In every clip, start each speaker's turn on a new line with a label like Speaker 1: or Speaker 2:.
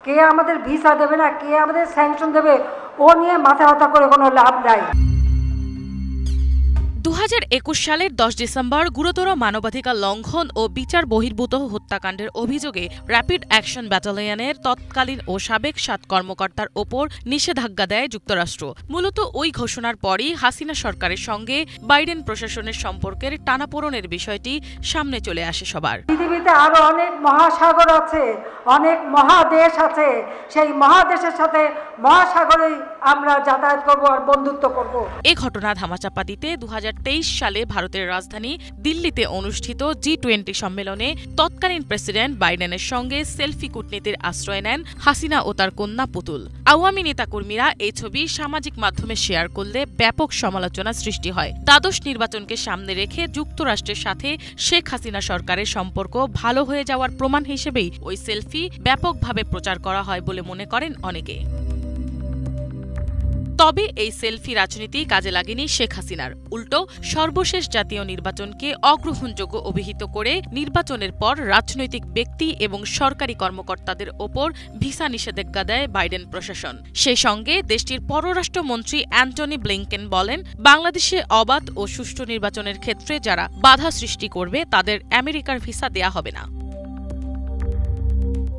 Speaker 1: কে আমাদের ভিসা দেবে না, কে আমাদের স্যাংশন দেবে, ও নিয়ে মাথা ব্যথা করে কোনো লাভ নাই।
Speaker 2: 2021 সালের 10 ডিসেম্বর গুরুতর মানবাধিকার লঙ্ঘন ও বিচার বহির্ভূত হত্যাকাণ্ডের অভিযোগে র্যাপিড অ্যাকশন ব্যাটালিয়নের তৎকালীন ও সাবেক 7 কর্মকর্তার ওপর নিষেধাজ্ঞা দেয় যুক্তরাষ্ট্র। মূলত ওই ঘোষণার পরই হাসিনা সরকারের সঙ্গে বাইডেন প্রশাসনের সম্পর্কের টানাপোড়েনের বিষয়টি সামনে চলে আসে সবার।
Speaker 1: পৃথিবীতে আরো অনেক মহাসাগর আছে, অনেক মহাদেশ আছে, সেই মহাদেশের সাথে মহাসাগরেই আমরা যাতায়াত করব আর বন্ধুত্ব করব।
Speaker 2: এই ঘটনা ধামাচাপা দিতে 2023 সালে ভারতের রাজধানী দিল্লিতে অনুষ্ঠিত G20 সম্মেলনে তৎকালীন প্রেসিডেন্ট বাইডেনের সঙ্গে সেলফি কূটনীতির আশ্রয় নেন হাসিনা ও তার কন্যা পুতুল। আওয়ামী নেতাকর্মীরা এই ছবি সামাজিক মাধ্যমে শেয়ার করলে ব্যাপক সমালোচনা সৃষ্টি হয়। দ্বাদশ নির্বাচনকে সামনে রেখে যুক্তরাষ্ট্রের সাথে শেখ হাসিনা সরকারের সম্পর্ক ভালো হয়ে যাওয়ার প্রমাণ হিসেবেই ওই সেলফি ব্যাপকভাবে প্রচার করা হয় বলে মনে করেন অনেকে। তবে এই সেলফি রাজনীতি কাজে লাগেনি শেখ হাসিনার। উল্টো সর্বশেষ জাতীয় নির্বাচনকে অগ্রহণযোগ্য অভিহিত করে নির্বাচনের পর রাজনৈতিক ব্যক্তি এবং সরকারি কর্মকর্তাদের ওপর ভিসা নিষেধাজ্ঞা দেয় বাইডেন প্রশাসন। সেই সঙ্গে দেশটির পররাষ্ট্রমন্ত্রী অ্যান্টনি ব্লিংকেন বলেন, বাংলাদেশে অবাধ ও সুষ্ঠু নির্বাচনের ক্ষেত্রে যারা বাধা সৃষ্টি করবে তাদের আমেরিকার ভিসা দেয়া হবে না।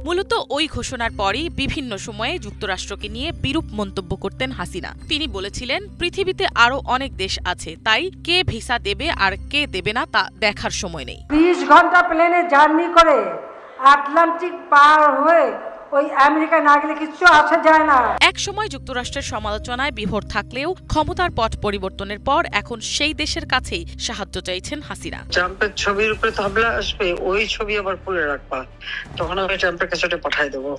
Speaker 2: মূলত ওই ঘোষণার পরই বিভিন্ন সময়ে যুক্তরাষ্ট্রকে নিয়ে বিরূপ মন্তব্য করতেন হাসিনা। তিনি বলেছিলেন, পৃথিবীতে আরো অনেক দেশ আছে, তাই কে ভিসা দেবে আর কে দেবে না তা দেখার সময় নেই।
Speaker 1: 20 ঘন্টা প্লেনে জার্নি করে আটলান্টিক পার হয়ে ওই আমেরিকা না গেলে কিছু আসা যায় না।
Speaker 2: এক সময় যুক্তরাষ্ট্রের সমালোচনায় বিভোর থাকলেও ক্ষমতার পথ পরিবর্তনের পর এখন সেই দেশের কাছেই সাহায্য চাইছেন হাসিনা।
Speaker 3: ট্রাম্পের ছবির উপরে তাবলা আসবে, ওই ছবি আবার খুলে রাখবা, তখন আমি ট্রাম্পের কাছে পাঠাই দেবো।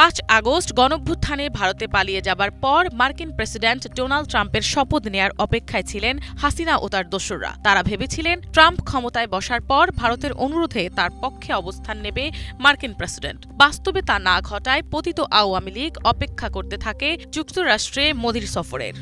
Speaker 2: 5 আগস্ট গণঅভ্যুত্থানে ভারতে পালিয়ে যাবার পর মার্কিন প্রেসিডেন্ট ডোনাল্ড ট্রাম্পের শপথ নেয়ার অপেক্ষায় ছিলেন হাসিনা ও তার দোসররা। তারা ভেবেছিলেন ট্রাম্প ক্ষমতায় বসার পর ভারতের অনুরোধে তার পক্ষে অবস্থান নেবে মার্কিন প্রেসিডেন্ট। বাস্তবে তা না ঘটায় পতিত আওয়ামী লীগ অপেক্ষা করতে থাকে যুক্তরাষ্ট্রে মোদির সফরের।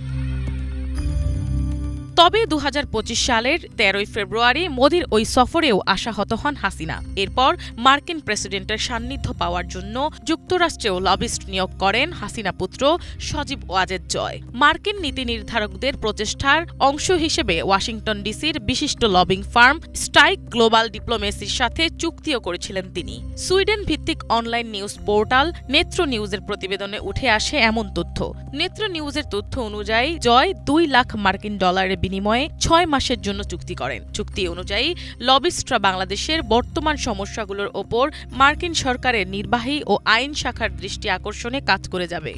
Speaker 2: তবে 2025 সালের 13 ফেব্রুয়ারি মোদির ওই সফরেও আশাহত হন হাসিনা। এরপর মার্কিন প্রেসিডেন্টের সান্নিধ্য পাওয়ার জন্য যুক্তরাষ্ট্রেও লবিস্ট নিয়োগ করেন হাসিনা পুত্র সজীব ওয়াজেদ জয়। মার্কিন নীতি নির্ধারকদের প্রচেষ্টার অংশ হিসেবে ওয়াশিংটন ডিসির বিশিষ্ট লবিং ফার্ম স্ট্রাইক গ্লোবাল ডিপ্লোমেসির সাথে চুক্তিও করেছিলেন তিনি। সুইডেন ভিত্তিক অনলাইন নিউজ পোর্টাল নেত্র নিউজের প্রতিবেদনে উঠে আসে এমন তথ্য। নেত্র নিউজের তথ্য অনুযায়ী জয় 2 লাখ মার্কিন ডলারের বিনিময়ে 6 মাসের জন্য চুক্তি করেন। চুক্তি অনুযায়ী লবিস্টরা বাংলাদেশের বর্তমান সমস্যাগুলোর ওপর মার্কিন সরকারের নির্বাহী ও আইন শাখার দৃষ্টি আকর্ষণে কাজ করে যাবে।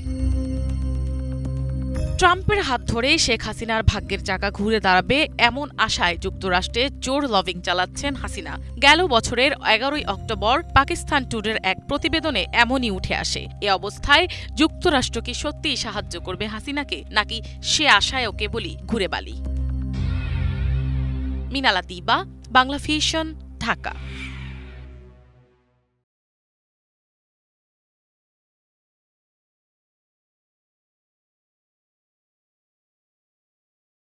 Speaker 2: ট্রাম্পের হাত ধরে শেখ হাসিনার ভাগ্যের চাকা ঘুরে দাঁড়াবে এমন আশায় যুক্তরাষ্ট্রে জোর লবিং চালাচ্ছেন হাসিনা। গেল বছরের 11 অক্টোবর পাকিস্তান টুডের এক প্রতিবেদনে এমনই উঠে আসে। এ অবস্থায় যুক্তরাষ্ট্র কি সত্যিই সাহায্য করবে হাসিনাকে, নাকি সে আশায়ও কেবলই ঘুরে বালি? মিনালা দিবা, বাংলা ভিশন, ঢাকা।